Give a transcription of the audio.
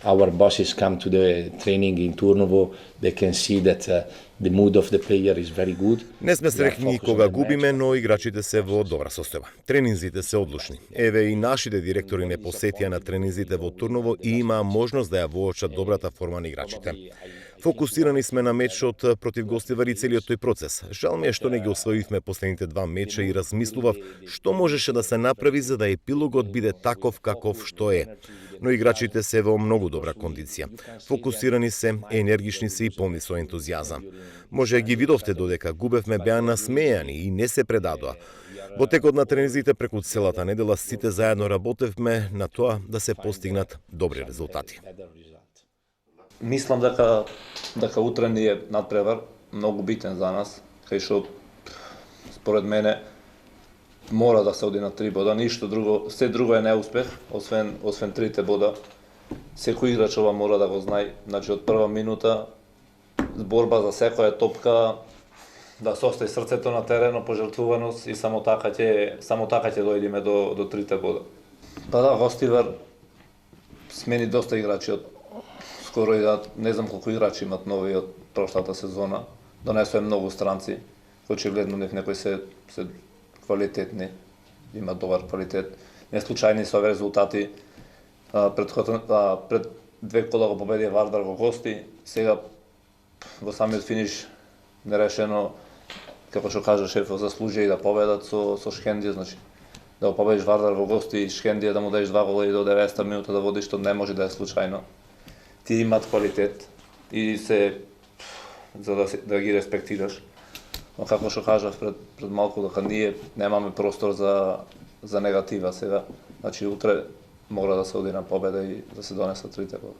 our bosses come to the training in Turnovo, they can see that the mood of the player is very good. Не сме среќни кога губиме, но играчите се во добра состојба. Тренинзите се одлучни. Еве и нашите директори не посетија на тренинзите во Турново и имаа можност да ја воочат добрата форма на играчите. Фокусирани сме на мечот против гостивари целиот тој процес. Жал ми е што не ги освоивме последните два меча и размислував што можеше да се направи за да епилогот биде таков каков што е. Но играчите се во многу добра кондиција. Фокусирани се, енергични се и полни со ентузијазам. Може ги видовте додека губевме, беа насмејани и не се предадоа. Во текот на тренизите преку целата недела сите заедно работевме на тоа да се постигнат добри резултати. Мислам дека утре ни е надпревар многу битен за нас, кај што според мене мора да се оди на 3 бода, ништо друго, се друго е неуспех, освен 3 бода. Секој играч ова мора да го знае, значи од прва минута борба за секоја топка, да се остави срцето на терено, пожртвуваност и само така ќе дојдеме до 3 бода. Па да, Гостивар смени доста играчи од скоро и да не знам колку играчи имат нови од прошлата сезона. Донесоа многу странци, очигледно некои се квалитетни, имат добар квалитет. Не случајни се овие резултати. Пред 2 кола го победија Вардар во гости, сега во самиот финиш нерешено, како што кажа шефот, заслужија и да победат со Шкендија, значи да го победиш Вардар во гости и Шкендија да му дадеш 2 гола и до 90-та минута да водиш, тоа не може да е случајно. Ти имат квалитет и се за да ги респектираш. Но како што кажав пред малку, дека ние немаме простор за негатива сега. Значи утре мора да се оди на победа и да се донесат 3 бода.